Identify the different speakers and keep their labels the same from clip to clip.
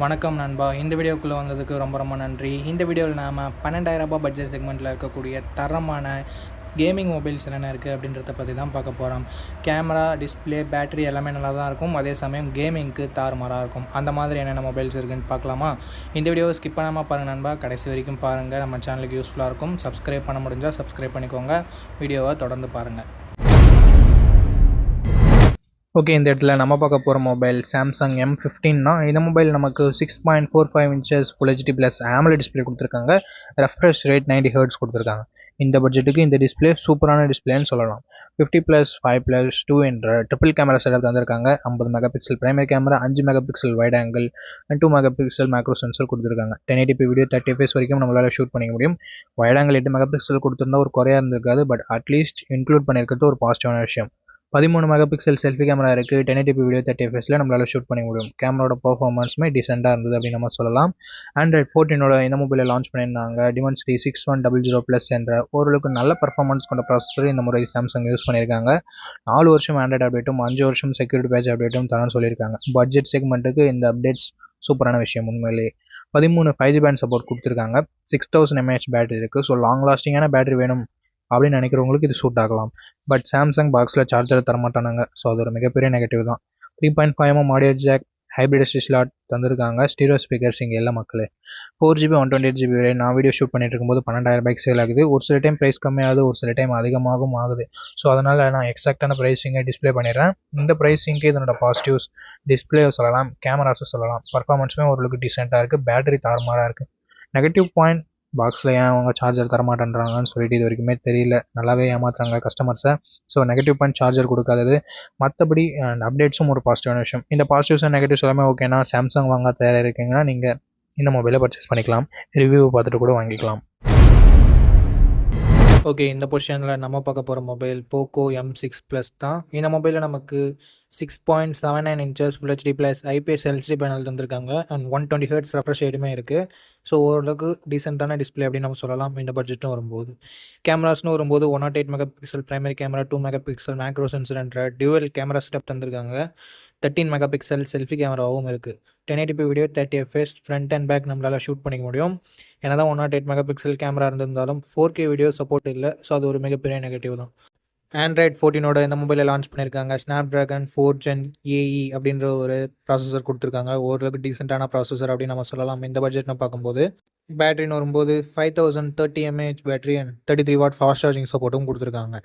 Speaker 1: வணக்கம் நண்பா. இந்த வீடியோக்குள்ளே வந்ததுக்கு ரொம்ப நன்றி. இந்த வீடியோவில் நாம் 12,000 பட்ஜெட் செக்மெண்ட்டில் இருக்கக்கூடிய தரமான கேமிங் மொபைல்ஸ் என்னென்ன இருக்குது அப்படின்றத பற்றி தான் பார்க்க போகிறோம். கேமரா, டிஸ்பிளே, பேட்டரி எல்லாமே நல்லா தான் இருக்கும். அதே சமயம் கேமிங்க்கு தாறுமாறாக இருக்கும். அந்த மாதிரி என்னென்ன மொபைல்ஸ் இருக்குதுன்னு பார்க்கலாமா? இந்த வீடியோவை ஸ்கிப் பண்ணாமல் பாருங்கள் நண்பா. கடைசி வரைக்கும் பாருங்கள். நம்ம சேனலுக்கு யூஸ்ஃபுல்லாக இருக்கும். சப்ஸ்கிரைப் பண்ண முடிஞ்சால் சப்ஸ்கிரைப் பண்ணிக்கோங்க. வீடியோவை தொடர்ந்து பாருங்கள். ஓகே, இந்த இடத்துல நம்ம பார்க்க போகிற மொபைல் சாம்சங் M15 தான். இந்த மொபைல் நமக்கு 6.45 inches full HD plus AMOLED display கொடுத்துருக்காங்க. ரெஃப்ரெஷ் ரேட் 90 ஹெர்ட்ஸ் கொடுத்துருக்காங்க. இந்த பட்ஜெட்டுக்கு இந்த டிஸ்பிளே சூப்பரான டிஸ்பிளேன்னு சொல்லலாம். 50+5+2 என்ற ட்ரிபிள் கேமரா செட்டப் தந்திருக்காங்க. 50 mega pixel primary camera, 5 mega pixel wide angle and 2 mega pixel macro sensor கொடுத்துருக்காங்க. 1080p வீடியோ 30 fps வரைக்கும் நம்மளால் ஷூட் பண்ணிக்க முடியும். வைட் ஆங்கிள் 8 மெகா பிக்சல் கொடுத்துருந்தா ஒரு குறையாக இருந்திருக்காது. பட் அட்லீஸ்ட் இன்க்ளூட் பண்ணியிருக்கிறது ஒரு பாசிட்டிவான விஷயம். 13 மெகா பிக்சல் செல்ஃபி கேமரா இருக்குது. 1080p வீடியோ 30 fpsல நம்மளால் ஷூட் பண்ண முடியும். கேமராவோட பர்ஃபார்மன்ஸுமே டிசெண்டாக இருந்தது அப்படின்னு நம்ம சொல்லலாம். Android 14 இந்த மொபைலை லான்ச் பண்ணியிருந்தாங்க. Dimensity 6100+ என்ற ஓரளவுக்கு நல்ல பர்ஃபார்மன்ஸ் கொண்ட ப்ராசஸர் இந்த முறை சாம்சங் யூஸ் பண்ணியிருக்காங்க. 4 வருஷம் ஆண்ட்ராய்டு அப்டேட்டும் 5 வருஷம் செக்யூரிட்டி பேட்ச் அப்டேட்டும் தரேன்னு சொல்லியிருக்காங்க. பட்ஜெட் செக்மெண்ட்டுக்கு இந்த அப்டேட்ஸ் சூப்பரான விஷயம் உண்மையிலேயே. 13 5G பேண்ட் சப்போர்ட் கொடுத்துருக்காங்க. 6000 mAh பேட்டரி இருக்குது. ஸோ லாங் லாஸ்டிங்கான பேட்டரி வேணும் அப்படின்னு நினைக்கிறவங்களுக்கு இது சூட் ஆகலாம். பட் சாம்சங் பாக்ஸில் சார்ஜர் தரமாட்டானாங்க. ஸோ அது ஒரு மிகப்பெரிய நெகட்டிவ் தான். 3.5mm audio jack, hybrid slot தந்திருக்காங்க. ஸ்டீரியோ ஸ்பீக்கர்ஸ் இங்கே எல்லா மக்களே. 4GB 128GB வரை நான் வீடியோ ஷூட் பண்ணிட்டு இருக்கும்போது 12,000 சேல் ஆகுது. ஒரு சில டைம் ப்ரைஸ் கம்மியாகுது, ஒரு சில டைம் அதிகமாகவும் ஆகுது. ஸோ அதனால் நான் எக்ஸாக்டான ப்ரைஸிங்கை டிஸ்பிளே பண்ணிடுறேன். இந்த ப்ரைஸிங்க்கு இதனோட பாசிட்டிவ்ஸ் டிஸ்பிளே சொல்லலாம், கேமராஸும் சொல்லலாம். பர்ஃபார்மன்ஸுமே ஓரளவுக்கு டீசெண்டாக இருக்குது. பேட்டரி தாறுமாறாக இருக்குது. நெகட்டிவ் பாயிண்ட், பாக்ஸில் ஏன் அவங்க சார்ஜர் தரமாட்டேன்றாங்கன்னு சொல்லிட்டு இது வரைக்குமே தெரியல. நல்லாவே ஏமாத்துறாங்க கஸ்டமர்ஸை. ஸோ நெகட்டிவ் பாயிண்ட் சார்ஜர் கொடுக்காதது. மற்றபடி அப்டேட்ஸும் ஒரு பாசிட்டிவான விஷயம். இந்த பாசிட்டிவ்ஸ் அண்ட் நெகட்டிவ்ஸ் எல்லாமே ஓகேனா சாம்சங் வாங்க தயாராக இருக்கீங்கன்னா நீங்கள் இந்த மொபைலை பர்ச்சேஸ் பண்ணிக்கலாம். ரிவ்யூ பார்த்துட்டு கூட வாங்கிக்கலாம். ஓகே, இந்த பொசிஷனில் நம்ம பார்க்க போகிற மொபைல் போக்கோ M6 Plus தான். இந்த மொபைலில் நமக்கு 6.79 inches full HD plus IPS LCD panel தந்திருக்காங்க. அண்ட் 120 ஹெர்ட்ஸ் ரெஃப்ரெஷ் ரேட்டுமே இருக்குது. ஸோ ஓரளவுக்கு டீசெண்டான டிஸ்பிளே அப்படின்னு நம்ம சொல்லலாம். இந்த பட்ஜெட்டும் வரும்போது கேமராஸ்னு வரும்போது 108 mega pixel primary camera, 2 mega pixel macro sensor என்ற டியூவல் கேமரா செட்டப் தந்திருக்காங்க. 13 மெகா பிக்சல் செல்ஃபி கேமராவும் இருக்குது. 1080p video 30 fps front and back நம்மளால் ஷூட் பண்ணிக்க முடியும். ஏன்னா தான் 108 மெகா பிக்சல் கேமரா இருந்திருந்தாலும் 4K வீடியோ சப்போர்ட் இல்லை. ஸோ அது ஒரு மிகப்பெரிய நெகட்டிவ் தான். Android 14 இந்த மொபைலை லான்ச் பண்ணியிருக்காங்க. Snapdragon 4 Gen AE அப்படின்ற ஒரு ப்ராசஸர் கொடுத்துருக்காங்க. ஓரளவுக்கு டீசெண்டான ப்ராசஸர் அப்படின்னு நம்ம சொல்லலாம். இந்த பட்ஜெட்னு பார்க்கும்போது பேட்டரின்னு வரும்போது 5030 mAh battery and 33 what fast charging சப்போர்ட்டும் கொடுத்துருக்காங்க.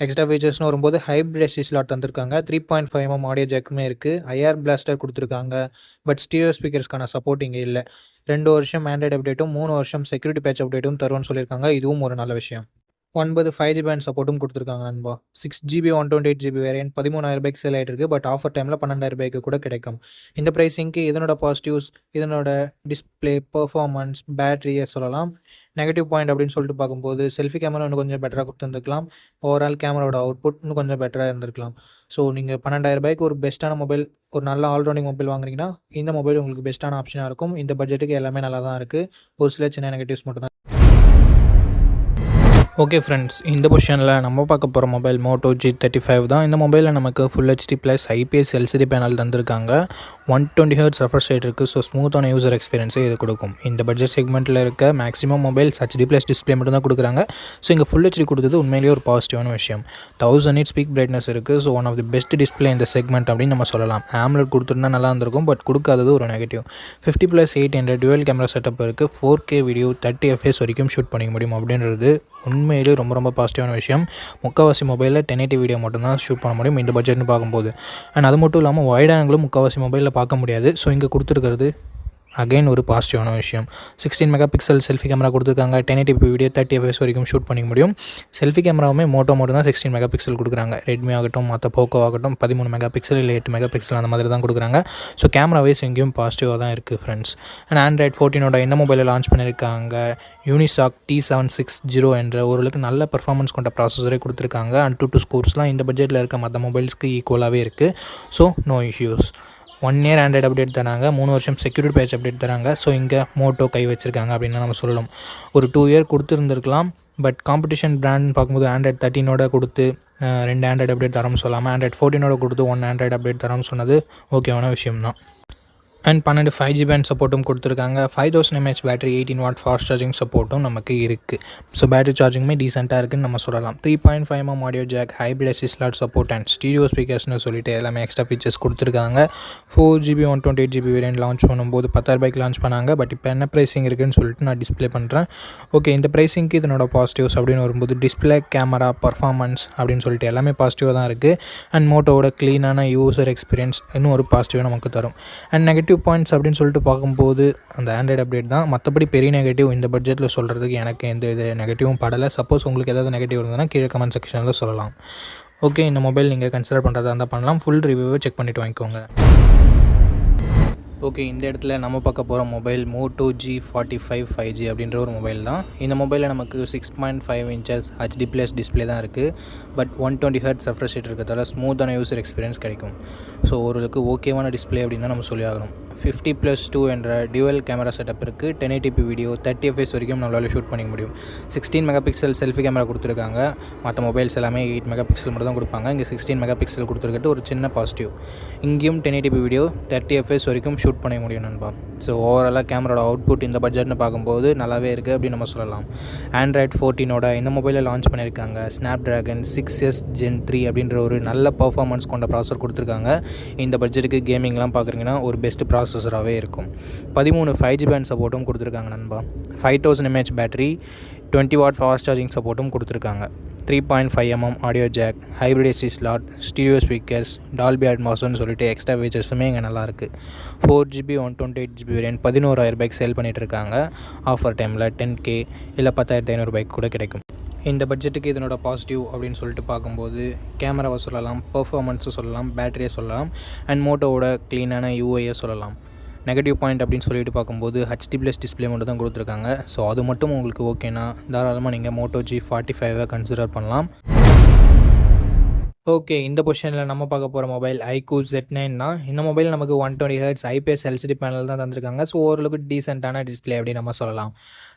Speaker 1: எக்ஸ்ட்ரா ஃபீச்சர்ஸ்னு வரும்போது ஹைப்ரிட் ஸ்லாட் தந்திருக்காங்க. 3.5mm ஆடியோ ஜாக்குமே இருக்குது. IR பிளாஸ்டர் கொடுத்துருக்காங்க. பட் ஸ்டீரியோ ஸ்பீக்கர்ஸ்க்கான சப்போர்ட் இங்கே இல்லை. 2 வருஷம் ஆண்ட்ராய்டு அப்டேட்டும் 3 வருஷம் செக்யூரிட்டி பேட்ச் அப்டேட்டும் தருவோம்னு சொல்லியிருக்காங்க. இதுவும் ஒரு நல்ல விஷயம். 9 5G பேண்ட் சப்போர்ட்டும் கொடுத்துருக்காங்க நண்பா. 6GB 128GB வேரியன்ட் 13,000 சேல் ஆகிட்டு இருக்குது. பட் ஆஃபர் டைமில் 12,000 கூட கிடைக்கும். இந்த ப்ரைஸிங்க்கு இதனோட பாசிட்டிவ்ஸ், இதனோட டிஸ்பிளே, பர்ஃபார்மன்ஸ், பேட்டரியை சொல்லலாம். நெகட்டிவ் பாயிண்ட் அப்படின்னு சொல்லிட்டு பார்க்கும்போது செல்ஃபி கேமரா இன்னும் கொஞ்சம் பெட்டராக கொடுத்துருந்துருக்கலாம். ஓவரால் கேமராவோட அவுட்புட் இன்னும் கொஞ்சம் பெட்டராக இருந்திருக்கலாம். ஸோ நீங்கள் 12,000 ஒரு பெஸ்ட்டான மொபைல், ஒரு நல்ல ஆல்ரவுண்டிங் மொபைல் வாங்குறீங்கன்னா இந்த மொபைல் உங்களுக்கு பெஸ்ட்டான ஆப்ஷனாக இருக்கும். இந்த பட்ஜெட்டுக்கு எல்லாமே நல்லா தான் இருக்குது. ஒரு சில சின்ன நெகட்டிவ்ஸ் மட்டும் தான். ஓகே ஃப்ரெண்ட்ஸ், இந்த பொசிஷனில் நம்ம பார்க்க போகிற மொபைல் Moto G35 தான். இந்த மொபைலில் நமக்கு full HD plus IPS LCD panel தந்திருக்காங்க. 120 ஹெர்ட்ஸ் ரெஃப்ரெஷ் ரேட் இருக்குது. ஸோ ஸ்மூத்தான யூசர் எக்ஸ்பீரியன்ஸை இது கொடுக்கும். இந்த பட்ஜெட் செக்மெண்ட்டில் இருக்க maximum mobiles HD plus display மட்டும் தான் கொடுக்குறாங்க. ஸோ இங்கே ஃபுல் ஹெச்டி கொடுத்தது உண்மையிலேயே ஒரு பாசிட்டிவான விஷயம். 1000 nits பீக் பிரைட்னஸ் இருக்குது. So one of the best display இந்த செக்மெண்ட் அப்படின்னு நம்ம சொல்லலாம். AMOLED கொடுத்துருந்தா நல்லா இருந்திருக்கும். பட் கொடுக்காதது ஒரு நெகட்டிவ். 50+8 என்ற டுவல் கேமரா செட்டப் இருக்குது. 4K வீடியோ 30 fps வரைக்கும் ஷூட் பண்ணிக்க முடியும் அப்படின்றது உண்மையிலே ரொம்ப பாசிட்டிவான விஷயம். முக்கால்வாசி மொபைலில் 1080 வீடியோ மட்டும்தான் ஷூட் பண்ண முடியும் இந்த பட்ஜெட்னு பார்க்கும்போது. அண்ட் அது மட்டும் இல்லாமல் வைட் ஆங்கிளும் முக்கால்வாசி மொபைலில் பார்க்க முடியாது. ஸோ இங்கே கொடுத்துருக்கிறது அகைன் ஒரு பாசிட்டிவான விஷயம். 16 மெகா பிக்சல் செல்ஃபி கேமரா கொடுத்துருக்காங்க. 1080p வீடியோ 30 fps வரைக்கும் ஷூட் பண்ணிக்க முடியும். செல்ஃபி கேமராவுமே மோட்டோ தான் 16 மெகா பிக்சல் கொடுக்குறாங்க. ரெட்மி ஆகட்டும், மற்ற போக்கோ ஆகட்டும் 13 மெகா பிக்சல் இல்லை 8 மெகா பிக்சல் அந்த மாதிரி தான் கொடுக்குறாங்க. ஸோ கேமரா வைஸ் எங்கேயும் பாசிட்டிவாக தான் இருக்குது ஃப்ரெண்ட்ஸ். அண்ட் Android 14 இந்த மொபைலில் லான்ச் பண்ணியிருக்காங்க. Unisoc T760 என்ற ஓரளவுக்கு நல்ல பர்ஃபார்மன்ஸ் கொண்ட ப்ராசஸரே கொடுத்துருக்காங்க. அண்ட் 2 ஸ்கோர்ஸ்லாம் இந்த பட்ஜெட்டில் இருக்க மற்ற மொபைல்ஸ்க்கு ஈக்குவலாகவே இருக்குது. So no issues. 1 year Android update தராங்க. 3 வருஷம் செக்யூரிட்டி பேட்ச் அப்டேட் தராங்க. ஸோ இங்கே மோட்டோ கை வச்சுருக்காங்க அப்படின்னு நம்ம சொல்லலாம். ஒரு 2 year கொடுத்துருந்துருக்கலாம். பட் காம்படிஷன் பிராண்ட் பார்க்கும்போது Android 13 கொடுத்து 2 ஆண்ட்ராய்டு அப்டேட் தரோம்னு சொல்லாமல் Android 14 கொடுத்து 1 ஆண்ட்ராய்டு அப்டேட் தரோம்னு சொன்னது ஓகேவான விஷயம் தான். அண்ட் 12 5G பேண்ட் சப்போர்ட்டும் கொடுத்துருக்காங்க. 5000 mAh battery, 18 what fast charging சப்போர்ட்டும் நமக்கு இருக்குது. ஸோ பேட்டரி சார்ஜிங்குமே டீசெண்டாக இருக்குன்னு நம்ம சொல்லலாம். 3.5mm audio jack, hybrid SD slot support and stereo ஸ்பீக்கர்ஸ்னு சொல்லிட்டு எல்லாமே எக்ஸ்ட்ரா ஃபீச்சர்ஸ் கொடுத்துருக்காங்க. 4GB 128GB வேரியன்ட் லான்ச் பண்ணும்போது 10,000 லான்ச் பண்ணாங்க. பட் இப்போ என்ன ப்ரைஸிங் இருக்குதுன்னு சொல்லிட்டு நான் டிஸ்பிளே பண்ணுறேன். ஓகே, இந்த ப்ரைஸிங்க்கு இதனோட பாசிட்டிவ்ஸ் அப்படின்னு வரும்போது டிஸ்பிளே, கேமரா, பர்ஃபார்மன்ஸ் அப்படின்னு சொல்லிட்டு எல்லாமே பாசிட்டிவாக தான் இருக்குது. அண்ட் மோட்டோவோட க்ளீனான யூசர் எக்ஸ்பீரியன்ஸ் இன்னும் ஒரு பாசிட்டிவாக நமக்கு தரும். அண்ட் நெகட்டிவ் பாயிண்ட்ஸ் அப்படின்னு சொல்லிட்டு பார்க்கும்போது அந்த ஆண்ட்ராய்டு அப்டேட் தான். மற்றபடி பெரிய நெகட்டிவ் இந்த பட்ஜெட்டில் சொல்கிறதுக்கு எனக்கு எந்த இது நெகட்டிவும் படலை. சப்போஸ் உங்களுக்கு ஏதாவது நெகட்டிவ் இருந்ததுன்னா கீழே கமெண்ட் செக்ஷனில் சொல்லலாம். ஓகே, இந்த மொபைல் நீங்கள் கன்சிடர் பண்ணுறதா இருந்தால் பண்ணலாம். ஃபுல் ரிவ்யூவை செக் பண்ணிவிட்டு வாங்கிக்கோங்க. ஓகே, இந்த இடத்துல நம்ம பார்க்க போகிற மொபைல் Moto G45 5G அப்படின்ற ஒரு மொபைல் தான். இந்த மொபைலில் நமக்கு 6.5 inches HD+ டிஸ்பிளே தான் இருக்குது. பட் 120 Hz ரெஃப்ரெஷ் ரேட் இருக்கிறதால ஸ்மூத்தான யூசர் எக்ஸ்பீரியன்ஸ் கிடைக்கும். ஸோ ஓரளவுக்கு ஓகேவான டிஸ்பிளே அப்படின்னு தான் நம்ம சொல்லி ஆகணும். 50+2 என்ற டியூவல் கேமரா செட்டப் இருக்குது. 1080p வீடியோ 30 fps வரைக்கும் நம்மளால் ஷூட் பண்ணிக்க முடியும். 16 மெகாபிக்சல் செல்ஃபி கேமரா கொடுத்துருக்காங்க. மற்ற மொபைல்ஸ் எல்லாமே 8 மெகாபிக்சல் மட்டும் தான் கொடுப்பாங்க. இங்கே 16 மெகாபிக்சல் கொடுத்துருக்கிறது ஒரு சின்ன பாசிட்டிவ். இங்கேயும் 1080p வீடியோ 30 fps வரைக்கும் ஷூட் பண்ண முடியும் நண்பா. ஸோ ஓவராலாக கேமராவோட அவுட்புட் இந்த பட்ஜெட்னு பார்க்கும்போது நல்லாவே இருக்குது அப்படின்னு நம்ம சொல்லலாம். ஆண்ட்ராய்ட் 14ஓட இந்த மொபைலில் லான்ச் பண்ணியிருக்காங்க. Snapdragon 6s Gen 3 அப்படின்ற ஒரு நல்ல பர்ஃபார்மன்ஸ் கொண்ட ப்ராசஸர் கொடுத்துருக்காங்க. இந்த பட்ஜெட்டுக்கு கேமிங்லாம் பார்க்குறீங்கன்னா ஒரு பெஸ்ட் ப்ராசஸராகவே இருக்கும். 13 5G பேண்ட் சப்போர்ட்டும் கொடுத்துருக்காங்க நண்பா. 5000 mAh battery, 20 watt fast charging சப்போர்ட்டும் கொடுத்துருக்காங்க. 3.5mm audio jack, hybrid SD slot, stereo speakers, Dolby அட்மாஸ்னு சொல்லிட்டு எக்ஸ்ட்ரா ஃபீச்சர்ஸுமே இங்கே நல்லாயிருக்கு. 4GB 128GB வேரியன்ட் 11,000 சேல் பண்ணிகிட்ருக்காங்க. ஆஃபர் டைமில் 10K இல்லை 10,500 கூட கிடைக்கும். இந்த பட்ஜெட்டுக்கு இதனோட பாசிட்டிவ் அப்படின்னு சொல்லிட்டு பார்க்கும்போது கேமராவை சொல்லலாம், பர்ஃபார்மன்ஸை சொல்லலாம், பேட்டரியை சொல்லலாம், அண்ட் மோட்டோவோட க்ளீனான யூஐயை சொல்லலாம். நெகட்டிவ் பாயிண்ட் அப்படின்னு சொல்லிட்டு பார்க்கும்போது HD+ டிஸ்பிளே மட்டும் தான் கொடுத்துருக்காங்க. ஸோ அது மட்டும் உங்களுக்கு ஓகேனா தாராளமாக நீங்கள் Moto G45 கன்சிடர் பண்ணலாம். ஓகே, இந்த பொசிஷனில் நம்ம பார்க்க போகிற மொபைல் iQOO Z9 தான். இந்த மொபைல் நமக்கு 120 Hz IPS LCD பேனல் தான் தந்திருக்காங்க. ஸோ ஓரளவுக்கு டீசெண்டான டிஸ்பிளே அப்படின்னு நம்ம சொல்லலாம்.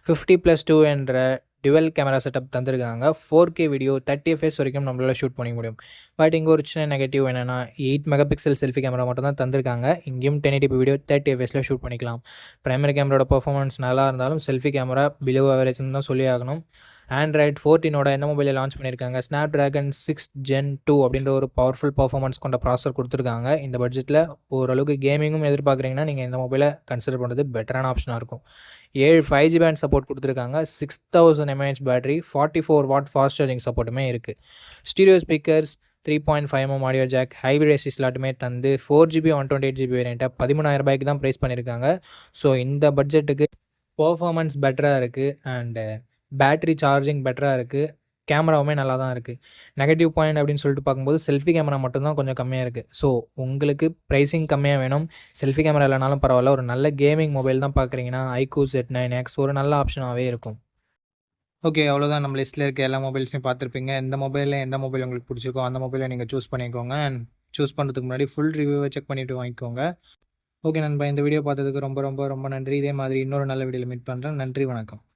Speaker 1: 50+2 என்ற டுவெல் கேமரா செட்டப் தந்திருக்காங்க. 4K வீடியோ 30 fps வரைக்கும் நம்மளால் ஷூட் பண்ணிக்க முடியும். பட் இங்கே ஒரு சின்ன நெகட்டிவ் என்னென்னா 8 மெகாபிக்சல் செல்ஃபி கேமரா மட்டும் தான் தந்திருக்காங்க. இங்கேயும் 1080p வீடியோ 30 fps ஷூட் பண்ணிக்கலாம். பிரைமரி கேமராவோட பர்ஃபார்மன்ஸ் நல்லா இருந்தாலும் செல்ஃபி கேமரா பிலோ ஆவரேஜ்னு தான் சொல்லி ஆகணும். ஆண்ட்ராய்ட் 14ஓட இந்த மொபைலில் லான்ச் பண்ணியிருக்காங்க. Snapdragon 6 Gen 2 அப்படின்ற ஒரு பவர்ஃபுல் பர்ஃபார்மன்ஸ் கொண்ட ப்ராசஸர் கொடுத்துருக்காங்க. இந்த பட்ஜெட்டில் ஓரளவுக்கு கேமிங்கும் எதிர்பார்க்குறீங்கன்னா நீங்கள் இந்த மொபைலை கன்சிடர் பண்ணுறது பெட்டரான ஆப்ஷனாக இருக்கும். 7 5G பேண்ட் சப்போர்ட் கொடுத்துருக்காங்க. 6000 mAh battery, 44 watt fast charging சப்போர்ட்டுமே இருக்குது. Stereo speakers, 3.5mm audio jack, hybrid SD ஸ்லாட்டுமே தந்து 4GB 128GB வேரியண்ட்டை 13,000 தான் ப்ரைஸ் பண்ணியிருக்காங்க. ஸோ இந்த பட்ஜெட்டுக்கு பர்ஃபார்மன்ஸ் பெட்டராக இருக்குது அண்டு பேட்டரி சார்ஜிங் பெட்டராக இருக்குது. கேமராவுமே நல்லா தான் இருக்குது. நெகட்டிவ் பாயிண்ட் அப்படின்னு சொல்லிட்டு பார்க்கும்போது செல்ஃபி கேமரா மட்டும்தான் கொஞ்சம் கம்மியாக இருக்குது. ஸோ உங்களுக்கு ப்ரைஸிங் கம்மியாக வேணும், செல்ஃபி கேமரா இல்லைனாலும் பரவாயில்ல, ஒரு நல்ல கேமிங் மொபைல் தான் பார்க்குறீங்கன்னா iQOO Z9X ஒரு நல்ல ஆப்ஷனாகவே இருக்கும். ஓகே, அவ்வளோதான். நம்ம லிஸ்ட்டில் இருக்க எல்லா மொபைல்ஸையும் பார்த்துருப்பீங்க. எந்த மொபைலில் எந்த மொபைல் உங்களுக்கு பிடிச்சிருக்கோ அந்த மொபைலை நீங்கள் சூஸ் பண்ணிக்கோங்க. அண்ட் சூஸ் பண்ணுறதுக்கு முன்னாடி ஃபுல் ரிவ்யூவை செக் பண்ணிவிட்டு வாங்கிக்கோங்க. ஓகே நண்பா, இந்த வீடியோ பார்த்ததுக்கு ரொம்ப ரொம்ப ரொம்ப நன்றி. இதே மாதிரி இன்னொரு நல்ல வீடியோவில் மீட் பண்ணுறேன். நன்றி, வணக்கம்.